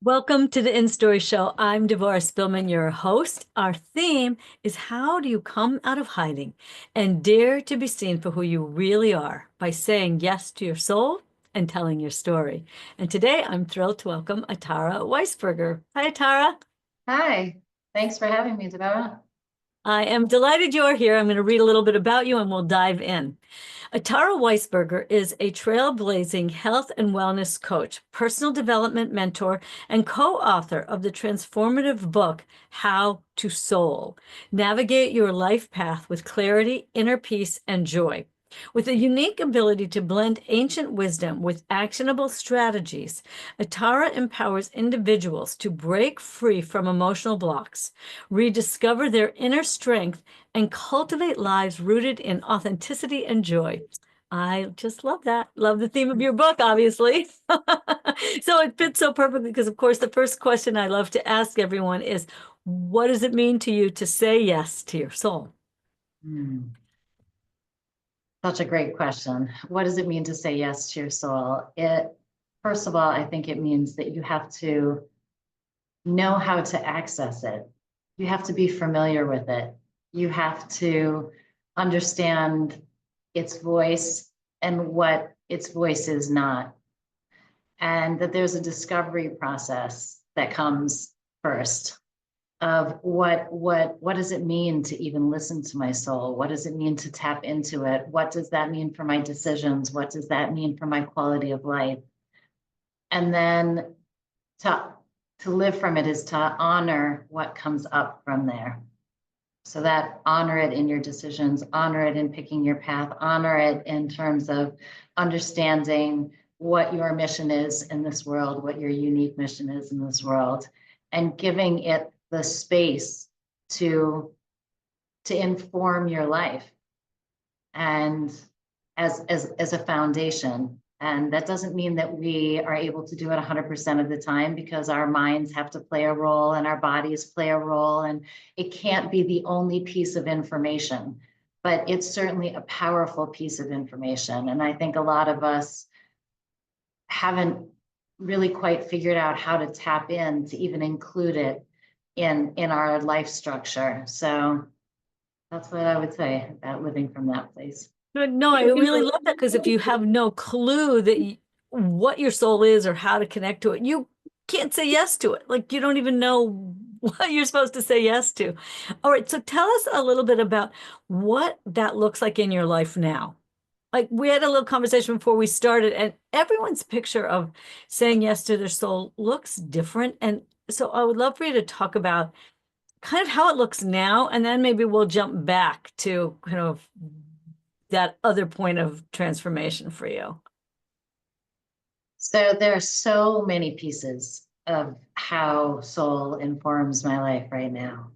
Welcome to the InStory show. I'm Devorah Spilman, your host. Our theme is how do you come out of hiding and dare to be seen for who you really are by saying yes to your soul and telling your story. And today I'm thrilled to welcome Atara Weisberger. Hi, Atara. Hi, thanks for having me, Devorah. I am delighted you're here. I'm going to read a little bit about you and we'll dive in. Atara Weisberger is a trailblazing health and wellness coach, personal development mentor, and co-author of the transformative book, How to Soul. Navigate your life path with clarity, inner peace, and joy. With a unique ability to blend ancient wisdom with actionable strategies, Atara empowers individuals to break free from emotional blocks, rediscover their inner strength, and cultivate lives rooted in authenticity and joy. I just love that. Love the theme of your book, obviously. So it fits so perfectly because, of course, the first question I love to ask everyone is, what does it mean to you to say yes to your soul? Hmm, Such a great question. What does it mean to say yes to your soul? First of all, I think it means that you have to know how to access it. You have to be familiar with it. You have to understand its voice and what its voice is not. And that there's a discovery process that comes first of what does it mean to even listen to my soul? What does it mean to tap into it? What does that mean for my decisions? What does that mean for my quality of life? And then to to live from it is to honor what comes up from there. So that honor it in your decisions, honor it in picking your path, honor it in terms of understanding what your mission is in this world, what your unique mission is in this world, and giving it the space to inform your life and as a foundation. And that doesn't mean that we are able to do it 100% of the time because our minds have to play a role and our bodies play a role. And it can't be the only piece of information, but it's certainly a powerful piece of information. And I think a lot of us haven't really quite figured out how to tap in to even include it in our life structure. So that's what I would say about living from that place. But no, I really love that because if you have no clue that what your soul is or how to connect to it, you can't say yes to it. Like you don't even know what you're supposed to say yes to. All right, so tell us a little bit about what that looks like in your life now. Like we had a little conversation before we started, and everyone's picture of saying yes to their soul looks different. And so I would love for you to talk about kind of how it looks now, and then maybe we'll jump back to kind of that other point of transformation for you. So there are so many pieces of how soul informs my life right now.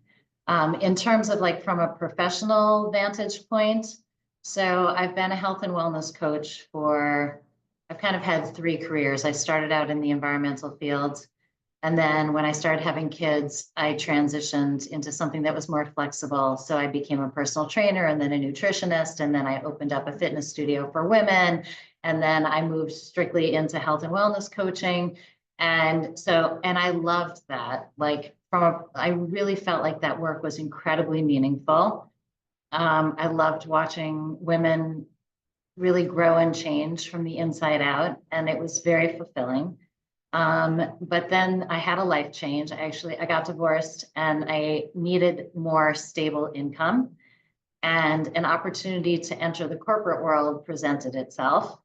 In terms of like from a professional vantage point, so I've been a health and wellness coach I've kind of had three careers. I started out in the environmental field. And then when I started having kids, I transitioned into something that was more flexible. So I became a personal trainer and then a nutritionist. And then I opened up a fitness studio for women. And then I moved strictly into health and wellness coaching. And I loved that. Like I really felt like that work was incredibly meaningful. I loved watching women really grow and change from the inside out. And it was very fulfilling. But then I had a life change. I got divorced and I needed more stable income, and an opportunity to enter the corporate world presented itself,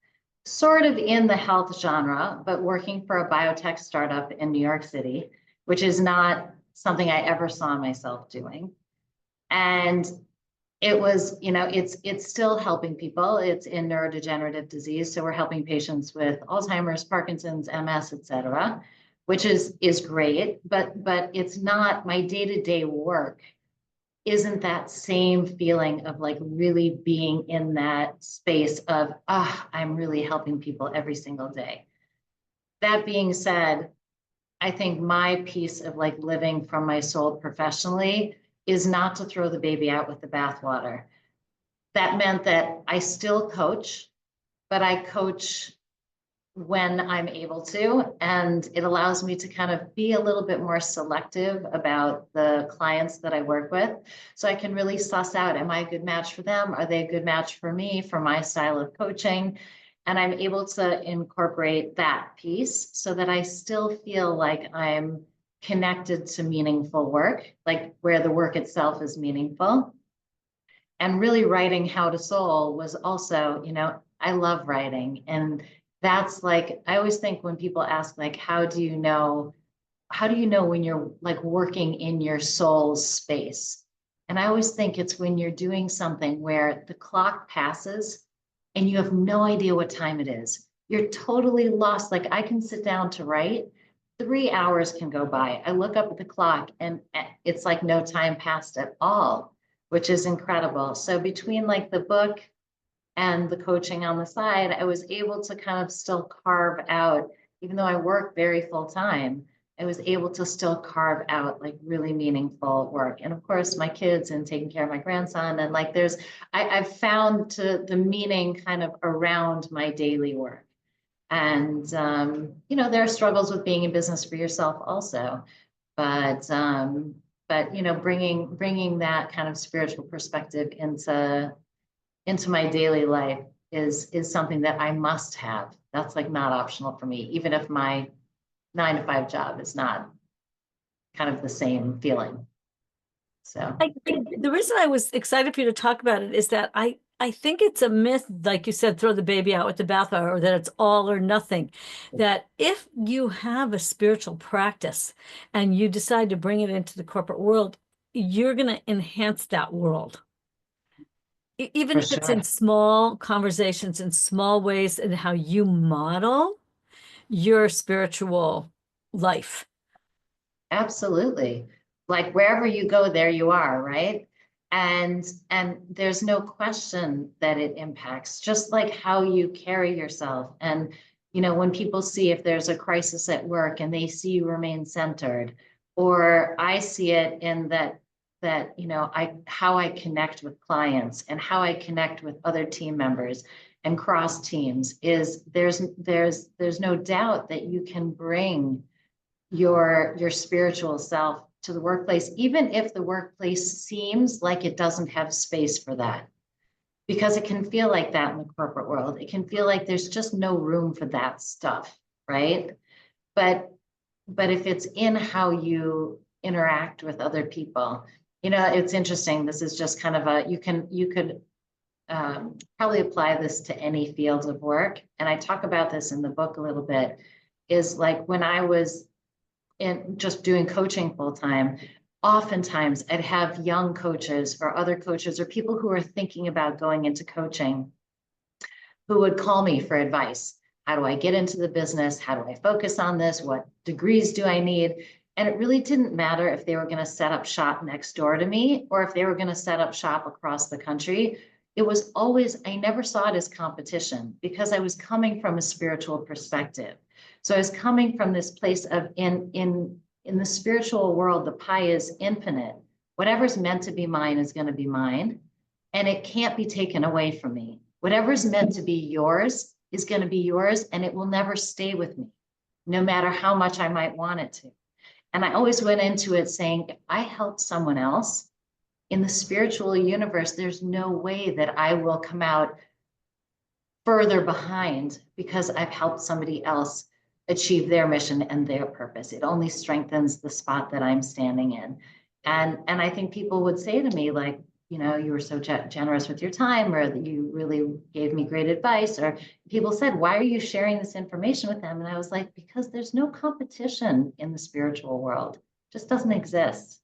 sort of in the health genre, but working for a biotech startup in New York City, which is not something I ever saw myself doing. And it was, it's still helping people. It's in neurodegenerative disease. So we're helping patients with Alzheimer's, Parkinson's, MS, et cetera, which is great. But it's not my day-to-day work isn't that same feeling of like really being in that space of, I'm really helping people every single day. That being said, I think my piece of like living from my soul professionally is not to throw the baby out with the bathwater. That meant that I still coach, but I coach when I'm able to, and it allows me to kind of be a little bit more selective about the clients that I work with. So I can really suss out, am I a good match for them? Are they a good match for me, for my style of coaching? And I'm able to incorporate that piece so that I still feel like I'm connected to meaningful work, like where the work itself is meaningful. And really writing How to Soul was also, I love writing. And that's like, I always think when people ask, like, how do you know when you're like working in your soul's space? And I always think it's when you're doing something where the clock passes and you have no idea what time it is. You're totally lost. Like I can sit down to write, 3 hours can go by. I look up at the clock and it's like no time passed at all, which is incredible. So between like the book and the coaching on the side, I was able to kind of still carve out, even though I work very full time, I was able to still carve out like really meaningful work. And of course, my kids and taking care of my grandson. And like I've found the meaning kind of around my daily work. And, there are struggles with being in business for yourself also. But, bringing that kind of spiritual perspective into my daily life is something that I must have. That's like not optional for me, even if my 9 to 5 job is not kind of the same feeling. So The reason I was excited for you to talk about it is that I think it's a myth, like you said, throw the baby out with the bathwater, or that it's all or nothing. That if you have a spiritual practice and you decide to bring it into the corporate world, you're going to enhance that world. Even for if it's in sure. small conversations, in small ways, and how you model your spiritual life. Absolutely. Like wherever you go, there you are, right? And there's no question that it impacts, just like how you carry yourself. And when people see if there's a crisis at work and they see you remain centered, or I see it in that I how I connect with clients and how I connect with other team members and cross teams is there's no doubt that you can bring your spiritual self to the workplace, even if the workplace seems like it doesn't have space for that, because it can feel like that in the corporate world. It can feel like there's just no room for that stuff, right? But if it's in how you interact with other people, it's interesting. This is just kind of you could probably apply this to any field of work. And I talk about this in the book a little bit, is like when I was in just doing coaching full time, oftentimes I'd have young coaches or other coaches or people who are thinking about going into coaching who would call me for advice. How do I get into the business? How do I focus on this? What degrees do I need? And it really didn't matter if they were going to set up shop next door to me or if they were going to set up shop across the country. It was always, I never saw it as competition because I was coming from a spiritual perspective. So I was coming from this place of in the spiritual world, the pie is infinite. Whatever's meant to be mine is going to be mine, and it can't be taken away from me. Whatever's meant to be yours is going to be yours, and it will never stay with me, no matter how much I might want it to. And I always went into it saying, if I help someone else in the spiritual universe, there's no way that I will come out further behind because I've helped somebody else achieve their mission and their purpose. It only strengthens the spot that I'm standing in. And I think people would say to me, like, you were so generous with your time, or that you really gave me great advice, or people said, why are you sharing this information with them? And I was like, because there's no competition in the spiritual world. It just doesn't exist.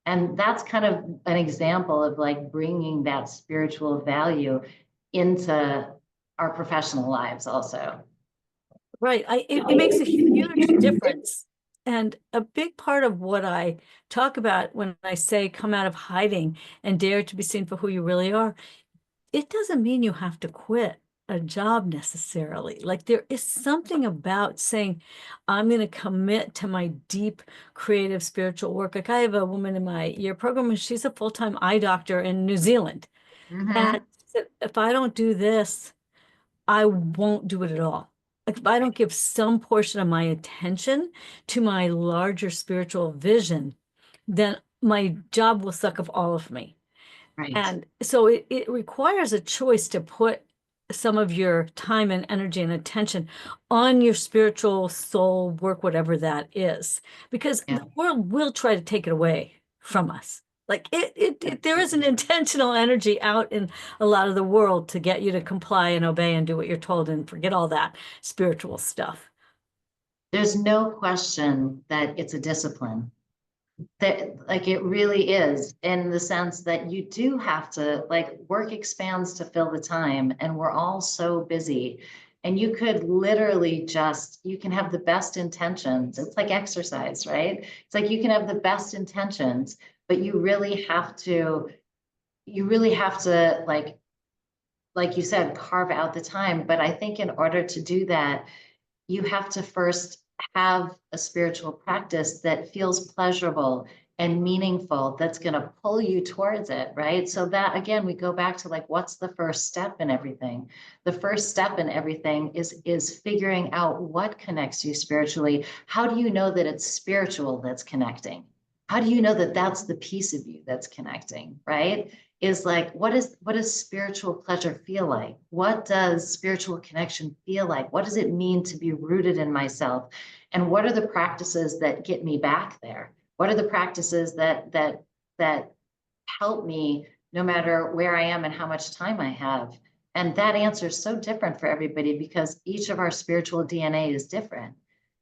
And that's kind of an example of like bringing that spiritual value into our professional lives also. Right. It makes a huge difference. And a big part of what I talk about when I say come out of hiding and dare to be seen for who you really are, it doesn't mean you have to quit a job necessarily. Like there is something about saying, I'm going to commit to my deep creative spiritual work. Like I have a woman in my year program, and she's a full-time eye doctor in New Zealand. And Mm-hmm. she said, if I don't do this, I won't do it at all. like if I don't give some portion of my attention to my larger spiritual vision, then my job will suck of all of me. Right. And so it requires a choice to put some of your time and energy and attention on your spiritual soul work, whatever that is, because Yeah. the world will try to take it away from us. Like there is an intentional energy out in a lot of the world to get you to comply and obey and do what you're told and forget all that spiritual stuff. There's no question that it's a discipline. That like it really is, in the sense that you do have to, like, work expands to fill the time, and we're all so busy. And you could literally just, you can have the best intentions. It's like exercise, right? It's like you can have the best intentions, but you really have to like you said, carve out the time. But I think in order to do that, you have to first have a spiritual practice that feels pleasurable and meaningful, that's going to pull you towards it, right? So that, again, we go back to like, what's the first step in everything? The first step in everything is figuring out what connects you spiritually. How do you know that it's spiritual that's connecting? How do you know that that's the piece of you that's connecting, right? Is like, what does spiritual pleasure feel like? What does spiritual connection feel like? What does it mean to be rooted in myself? And what are the practices that get me back there? What are the practices that help me no matter where I am and how much time I have? And that answer is so different for everybody, because each of our spiritual DNA is different.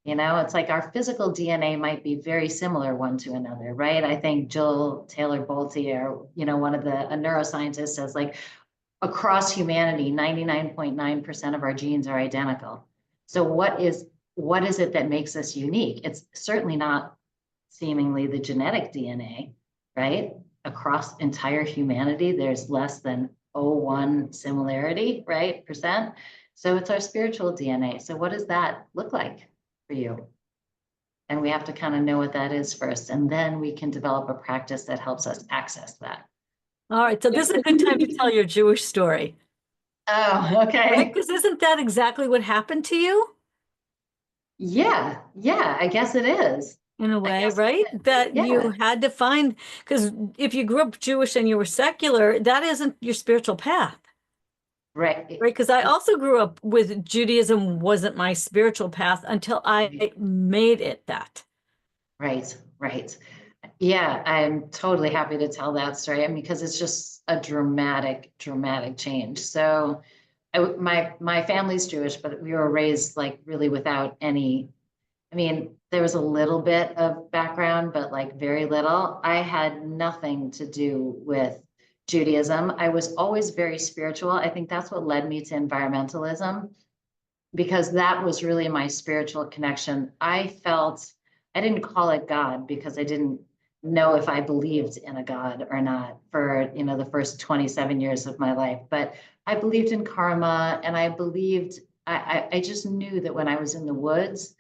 It's like our physical DNA might be very similar one to another, right? I think Jill Taylor Bolte, or one of a neuroscientist, says like across humanity, 99.9% of our genes are identical. So what is it that makes us unique? It's certainly not seemingly the genetic DNA, right? Across entire humanity, there's less than 0.01 similarity, right? Percent. So it's our spiritual DNA. So what does that look like for you? And we have to kind of know what that is first, and then we can develop a practice that helps us access that. All right, so this is a good time to tell your Jewish story, Oh, right? okay. Because isn't that exactly what happened to you Yeah, yeah, I guess it is. in a I way, guess right? it is. That Yeah, you had to find, because if you grew up Jewish and you were secular, that isn't your spiritual path. right. Right, because I also grew up with Judaism wasn't my spiritual path until I Right, made it that. right, right. Yeah, I'm totally happy to tell that story. I mean, because it's just a dramatic, dramatic change. So, my family's Jewish, but we were raised like really without any. I mean, there was a little bit of background, but like very little. I had nothing to do with Judaism. I was always very spiritual. I think that's what led me to environmentalism, because that was really my spiritual connection. I didn't call it God because I didn't know if I believed in a God or not for, the first 27 years of my life. But I believed in karma, and I just knew that when I was in the woods,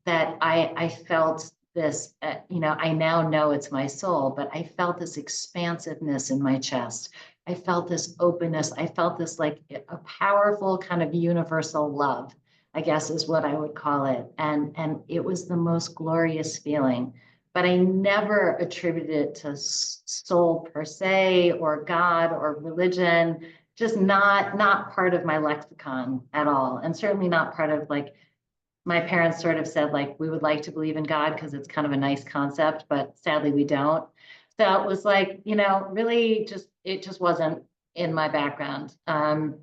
that I felt this, I now know it's my soul, but I felt this expansiveness in my chest. I felt this openness. I felt this like a powerful kind of universal love, I guess is what I would call it. And it was the most glorious feeling. But I never attributed it to soul per se, or God, or religion. Just not part of my lexicon at all. And certainly not part of, like, my parents sort of said, like, we would like to believe in God because it's kind of a nice concept, but sadly we don't. So it was like, really just, it just wasn't in my background. And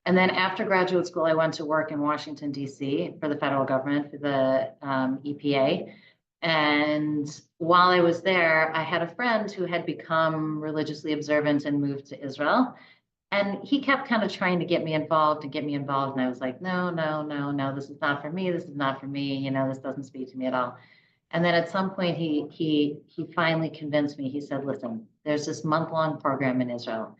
then after graduate school, I went to work in Washington, D.C. for the federal government, for the EPA. And while I was there, I had a friend who had become religiously observant and moved to Israel. And he kept kind of trying to get me involved and get me involved. And I was like, no, no, no, no, this is not for me. This is not for me. This doesn't speak to me at all. And then at some point, he finally convinced me. He said, listen, there's this month-long program in Israel.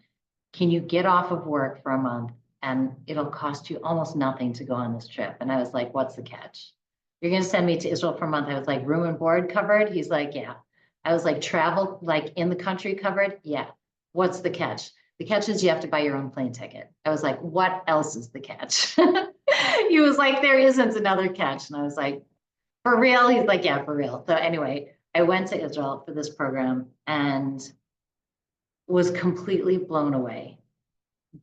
Can you get off of work for a month, and it'll cost you almost nothing to go on this trip? And I was like, what's the catch? You're going to send me to Israel for a month. I was like, room and board covered? He's like, yeah. I was like, travel like in the country covered? Yeah. What's the catch? The catch is you have to buy your own plane ticket. I was like, what else is the catch? He was like, there isn't another catch. And I was like, for real? He's like, yeah, for real. So anyway, I went to Israel for this program and was completely blown away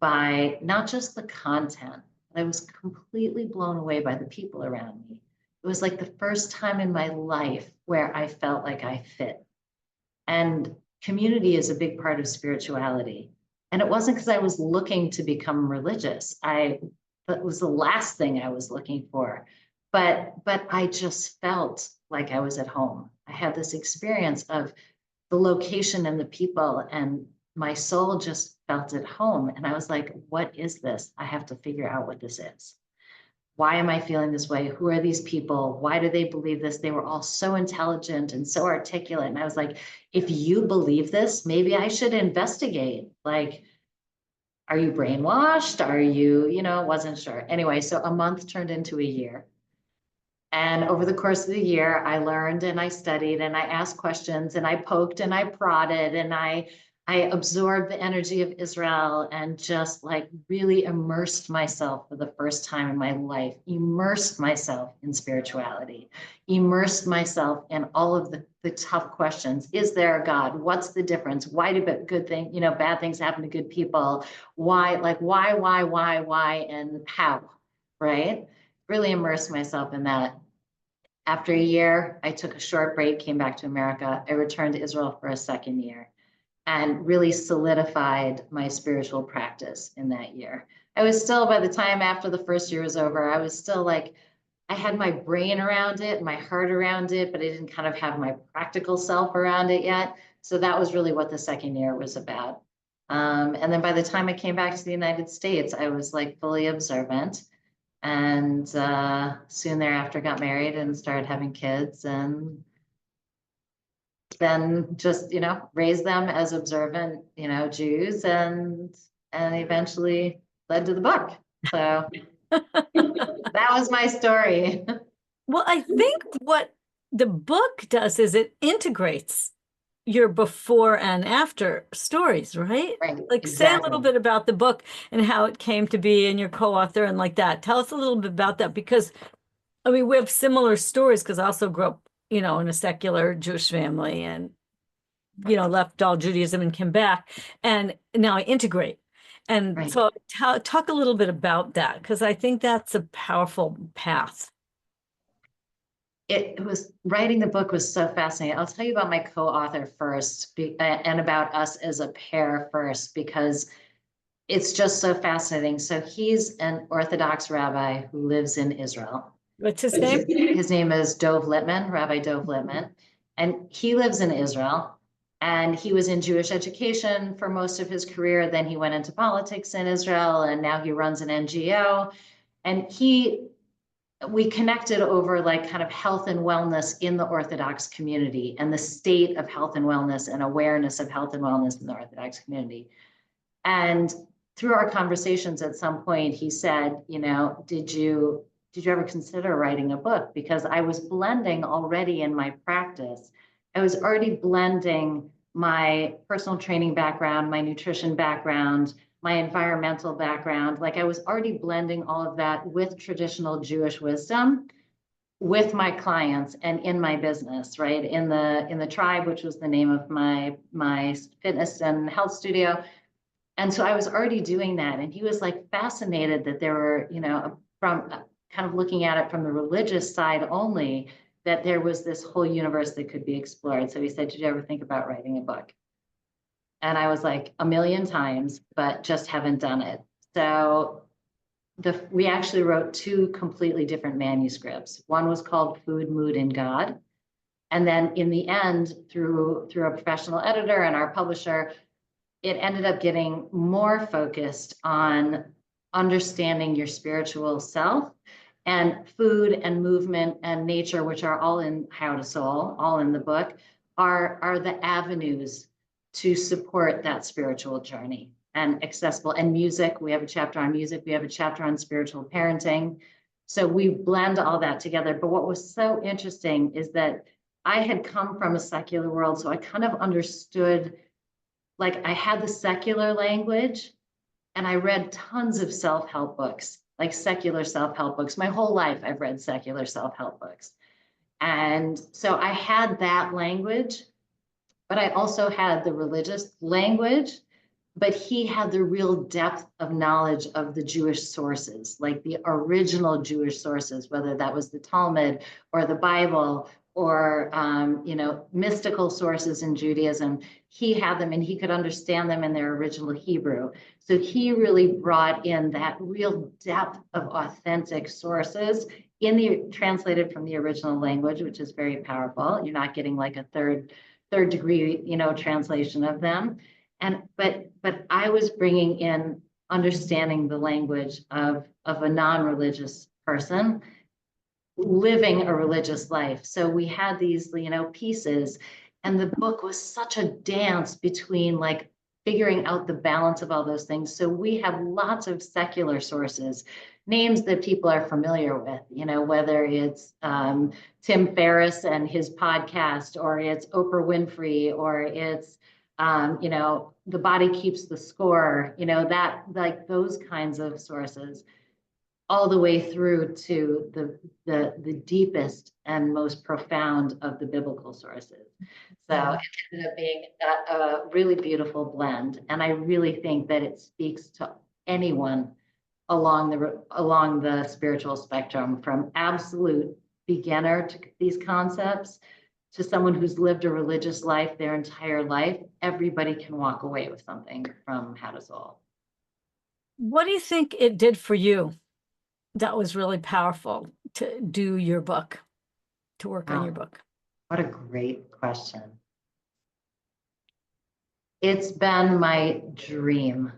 by not just the content, but I was completely blown away by the people around me. It was like the first time in my life where I felt like I fit. And community is a big part of spirituality. And it wasn't because I was looking to become religious. That was the last thing I was looking for. But I just felt like I was at home. I had this experience of the location and the people, and my soul just felt at home. And I was like, what is this? I have to figure out what this is. Why am I feeling this way? Who are these people? Why do they believe this? They were all so intelligent and so articulate. And I was like, if you believe this, maybe I should investigate. Like, are you brainwashed? Are you, wasn't sure. Anyway, so a month turned into a year. And over the course of the year, I learned and I studied and I asked questions and I poked and I prodded and I absorbed the energy of Israel and just like really immersed myself for the first time in my life, immersed myself in spirituality, immersed myself in all of the tough questions. Is there a God? What's the difference? Why do bad things happen to good people? Why, and how, right? Really immersed myself in that. After a year, I took a short break, came back to America. I returned to Israel for a second year and really solidified my spiritual practice in that year. I was still, by the time after the first year was over, I was still like, I had my brain around it, my heart around it, but I didn't kind of have my practical self around it yet. So that was really what the second year was about. And then by the time I came back to the United States, I was like fully observant. And soon thereafter got married and started having kids, and then just raised them as observant Jews, and eventually led to the book. So that was my story. Well, I think what the book does is it integrates your before and after stories, right? Right, Like say a little exactly. bit about the book and how it came to be and your co-author and like that. Tell us a little bit about that because I mean we have similar stories because I also grew up, in a secular Jewish family and left all Judaism and came back and now I integrate. And Right. so talk a little bit about that because I think that's a powerful path. It was writing the book was so fascinating. I'll tell you about my co-author first, and about us as a pair first, because it's just so fascinating. So he's an Orthodox rabbi who lives in Israel. What's his name? His name is Dov Littman, Rabbi Dov Littman, and he lives in Israel. And he was in Jewish education for most of his career. Then he went into politics in Israel, and now he runs an NGO. And we connected over like kind of health and wellness in the Orthodox community and the state of health and wellness and awareness of health and wellness in the Orthodox community. And through our conversations at some point, he said, did you ever consider writing a book? Because I was blending already in my practice. I was already blending my personal training background, my nutrition background, my environmental background. Like I was already blending all of that with traditional Jewish wisdom with my clients and in my business, right? In the tribe, which was the name of my fitness and health studio. And so I was already doing that. And he was like fascinated that there were, from kind of looking at it from the religious side only, that there was this whole universe that could be explored. So he said, did you ever think about writing a book? And I was like, a million times, but just haven't done it. So we actually wrote two completely different manuscripts. One was called Food, Mood, and God. And then in the end, through a professional editor and our publisher, it ended up getting more focused on understanding your spiritual self, and food and movement and nature, which are all in How to Soul, all in the book, are the avenues to support that spiritual journey. And accessible, and music, we have a chapter on music, we have a chapter on spiritual parenting. So we blend all that together. But what was so interesting is that I had come from a secular world, so I kind of understood, like I had the secular language and I read tons of self-help books. like secular self-help books. My whole life, I've read secular self-help books. And so I had that language, but I also had the religious language, but he had the real depth of knowledge of the Jewish sources, like the original Jewish sources, whether that was the Talmud or the Bible or mystical sources in Judaism. He had them and he could understand them in their original Hebrew. So he really brought in that real depth of authentic sources translated from the original language, which is very powerful. You're not getting like a third degree, translation of them. But I was bringing in understanding the language of a non-religious person living a religious life. So we had these, pieces, and the book was such a dance between like figuring out the balance of all those things. So we have lots of secular sources, names that people are familiar with, whether it's Tim Ferriss and his podcast, or it's Oprah Winfrey, or it's The Body Keeps the Score, that, like, those kinds of sources, all the way through to the deepest and most profound of the biblical sources. So it ended up being a really beautiful blend. And I really think that it speaks to anyone along the spiritual spectrum, from absolute beginner to these concepts to someone who's lived a religious life their entire life. Everybody can walk away with something from How to Soul. What do you think it did for you that was really powerful to do your book, to work on your book? What a great question. It's been my dream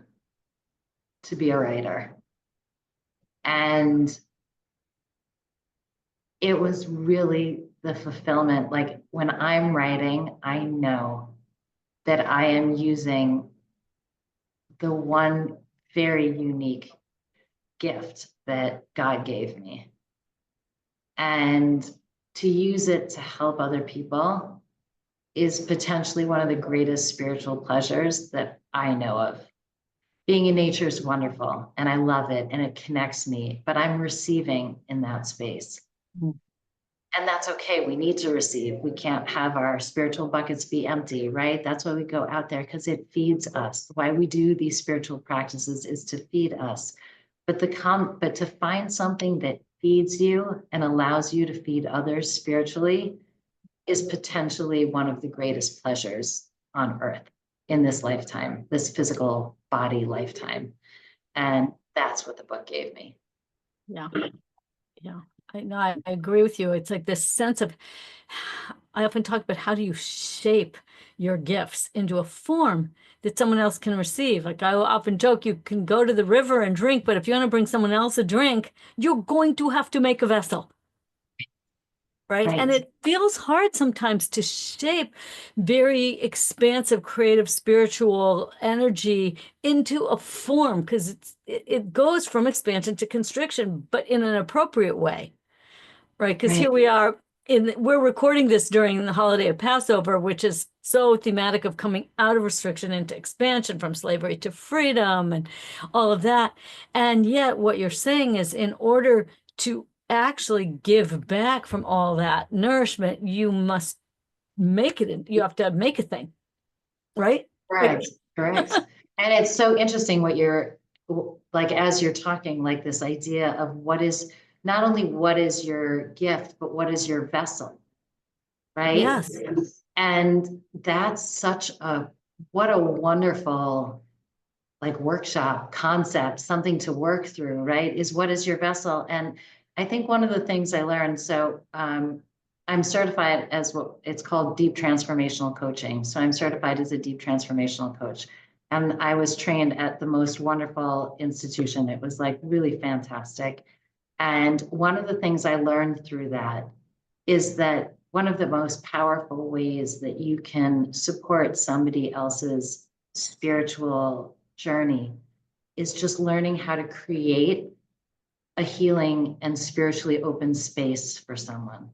to be a writer. And it was really the fulfillment. Like, when I'm writing, I know that I am using the one very unique gift that God gave me. And to use it to help other people is potentially one of the greatest spiritual pleasures that I know of. Being in nature is wonderful and I love it and it connects me, but I'm receiving in that space. Mm. And that's okay. We need to receive. We can't have our spiritual buckets be empty, right? That's why we go out there, because it feeds us. Why we do these spiritual practices is to feed us. But to find something that feeds you and allows you to feed others spiritually is potentially one of the greatest pleasures on earth in this lifetime, this physical body lifetime. And that's what the book gave me. Yeah. Yeah. I agree with you. It's like this sense of, I often talk about, how do you shape your gifts into a form that someone else can receive? Like, I often joke, you can go to the river and drink, but if you want to bring someone else a drink, you're going to have to make a vessel. Right? And it feels hard sometimes to shape very expansive, creative, spiritual energy into a form, because it goes from expansion to constriction, but in an appropriate way. Right, because here we are, we're recording this during the holiday of Passover, which is so thematic of coming out of restriction into expansion, from slavery to freedom and all of that. And yet what you're saying is, in order to actually give back from all that nourishment, you must make it, you have to make a thing, right? Correct. And it's so interesting what you're, like, as you're talking, like, this idea of what is, not only what is your gift, but what is your vessel, right? Yes. And that's what a wonderful, like, workshop concept, something to work through, right? Is, what is your vessel? And I think one of the things I learned, so I'm certified as what it's called deep transformational coaching. So I'm certified as a deep transformational coach. And I was trained at the most wonderful institution. It was like really fantastic. And one of the things I learned through that is that one of the most powerful ways that you can support somebody else's spiritual journey is just learning how to create a healing and spiritually open space for someone.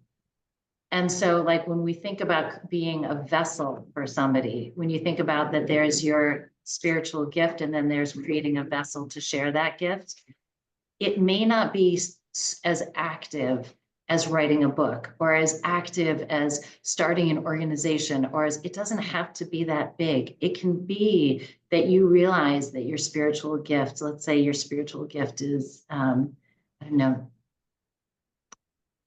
And so, like, when we think about being a vessel for somebody, when you think about that, there's your spiritual gift and then there's creating a vessel to share that gift. it may not be as active as writing a book or as active as starting an organization, or as it doesn't have to be that big. It can be that you realize that your spiritual gift, let's say your spiritual gift is, I don't know,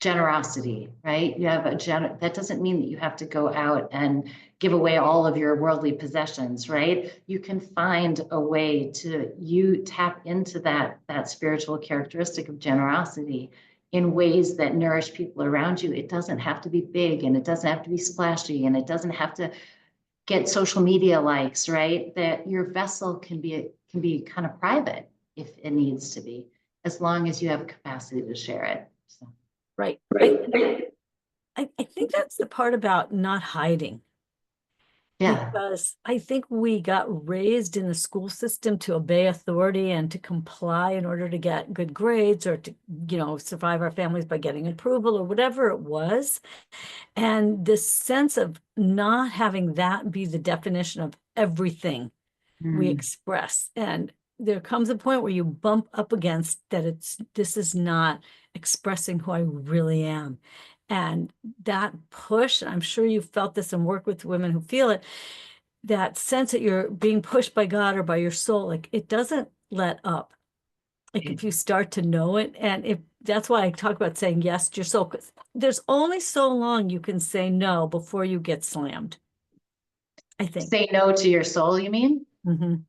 generosity, right? You have that doesn't mean that you have to go out and give away all of your worldly possessions, right? You can find a way to you tap into that spiritual characteristic of generosity in ways that nourish people around you. It doesn't have to be big, and it doesn't have to be splashy, and it doesn't have to get social media likes, right? That your vessel can be kind of private if it needs to be, as long as you have capacity to share it. So. Right. I think that's the part about not hiding. Yeah. Because I think we got raised in the school system to obey authority and to comply in order to get good grades, or to, survive our families by getting approval or whatever it was. And this sense of not having that be the definition of everything we express. And there comes a point where you bump up against that this is not expressing who I really am. And that push, I'm sure you felt this and work with women who feel it, that sense that you're being pushed by God or by your soul, like it doesn't let up. Like if you start to know it, and if that's why I talk about saying yes to your soul, because there's only so long you can say no before you get slammed, I think. Say no to your soul, you mean? Mhm.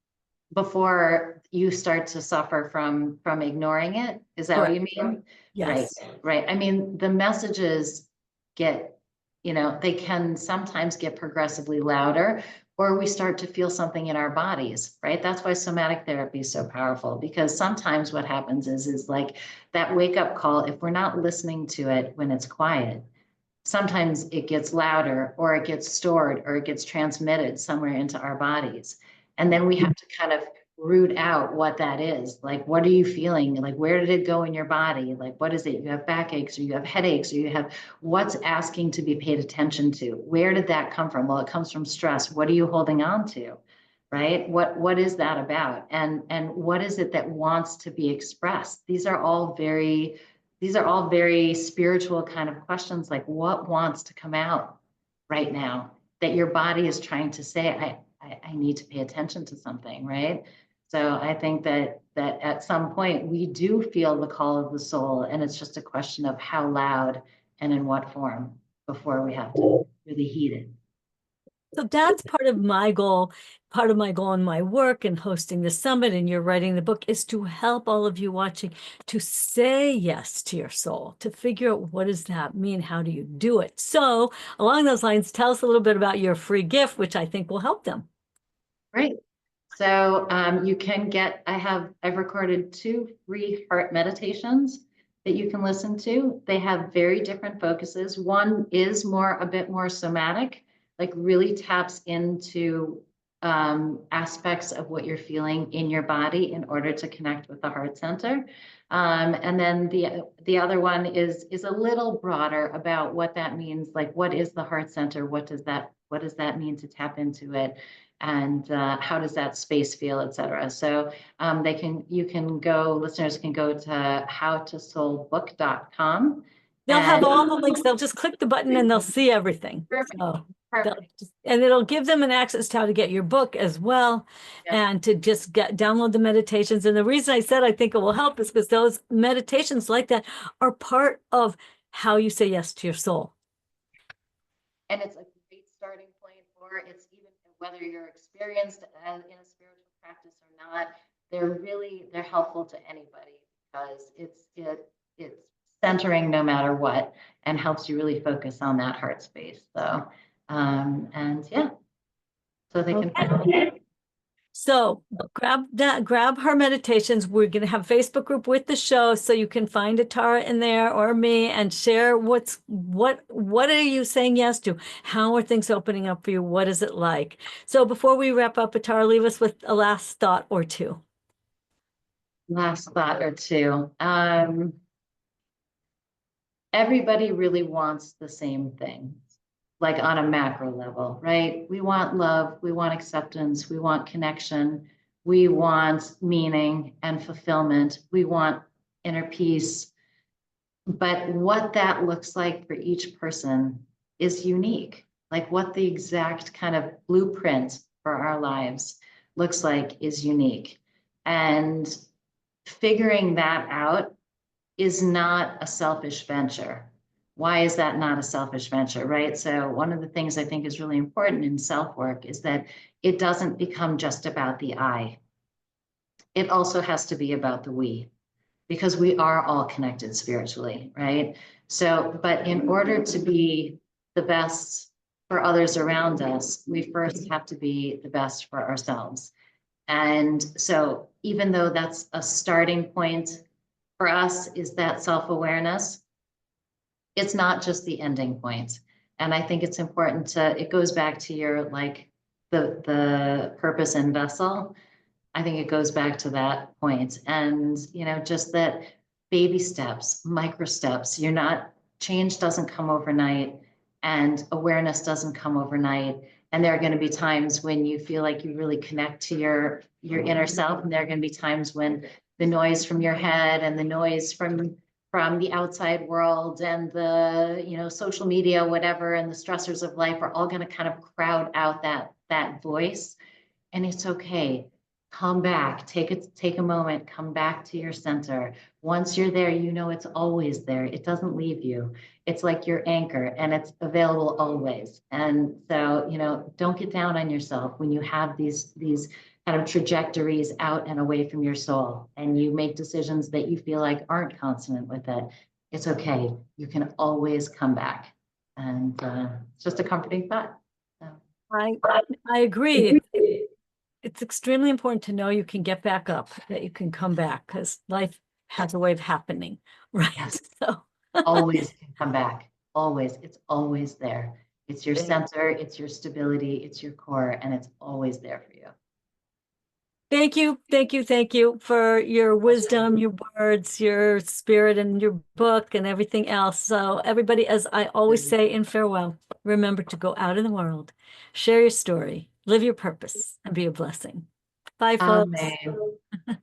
Before you start to suffer from ignoring it? Is that what you mean? Right, Yes. right. I mean, the messages get, they can sometimes get progressively louder, or we start to feel something in our bodies, right? That's why somatic therapy is so powerful, because sometimes what happens is like that wake up call, if we're not listening to it when it's quiet, sometimes it gets louder, or it gets stored, or it gets transmitted somewhere into our bodies. And then we have to kind of root out what that is. Like, what are you feeling? Like, where did it go in your body? Like, what is it? You have backaches, or you have headaches, or you have what's asking to be paid attention to? Where did that come from? Well, it comes from stress. What are you holding on to? Right? What is that about? And what is it that wants to be expressed? These are all very spiritual kind of questions, like what wants to come out right now that your body is trying to say, I need to pay attention to something, right? So I think that at some point we do feel the call of the soul, and it's just a question of how loud and in what form before we have to really heed it. So that's part of my goal in my work and hosting the summit and you're writing the book, is to help all of you watching to say yes to your soul, to figure out what does that mean? How do you do it? So along those lines, tell us a little bit about your free gift, which I think will help them. Great. So you can I've recorded 2 free heart meditations that you can listen to. They have very different focuses. One is a bit more somatic, like really taps into aspects of what you're feeling in your body in order to connect with the heart center. And then the other one is a little broader about what that means. Like, what is the heart center? What does that mean to tap into it? And how does that space feel, et cetera. So listeners can go to howtosoulbook.com. They'll have all the links. They'll just click the button and they'll see everything. So and it'll give them an access to how to get your book as well, and to just download the meditations. And the reason I said I think it will help is because those meditations like that are part of how you say yes to your soul. And it's a great starting point, or it's even whether you're experienced in a spiritual practice or not, they're helpful to anybody, because it's centering no matter what, and helps you really focus on that heart space. So so they can find it. So grab her meditations. We're going to have a Facebook group with the show, so you can find Atara in there or me and share what are you saying yes to? How are things opening up for you? What is it like? So before we wrap up, Atara, leave us with a last thought or two. Last thought or two. Everybody really wants the same thing, like on a macro level, right? We want love, we want acceptance, we want connection, we want meaning and fulfillment. We want inner peace. But what that looks like for each person is unique. Like what the exact kind of blueprint for our lives looks like is unique. And figuring that out is not a selfish venture. Why is that not a selfish venture, right? So one of the things I think is really important in self-work is that it doesn't become just about the I. It also has to be about the we, because we are all connected spiritually, right? So, but in order to be the best for others around us, we first have to be the best for ourselves. And so even though that's a starting point for us, is that self-awareness, it's not just the ending point. And I think it's important to, it goes back to your like the purpose and vessel. I think it goes back to that point. And, you know, just that baby steps, micro steps, you're not, change doesn't come overnight and awareness doesn't come overnight. And there are going to be times when you feel like you really connect to your inner self. And there are going to be times when the noise from your head and the noise from the outside world and the, you know, social media, whatever, and the stressors of life are all going to kind of crowd out that voice. And it's okay. Come back, take a moment, come back to your center. Once you're there, you know it's always there. It doesn't leave you. It's like your anchor and it's available always. And so, you know, don't get down on yourself when you have these kind of trajectories out and away from your soul and you make decisions that you feel like aren't consonant with it. It's okay. You can always come back. And it's just a comforting thought. So. I agree. It's extremely important to know you can get back up, that you can come back, because life has a way of happening, right? Yes. So Always can come back. Always. It's always there. It's your center, it's your stability, it's your core, and it's always there for you. thank you for your wisdom, your words, your spirit, and your book and everything else. So everybody, as I always say in farewell, remember to go out in the world, share your story, live your purpose, and be a blessing. Bye, folks. Amen.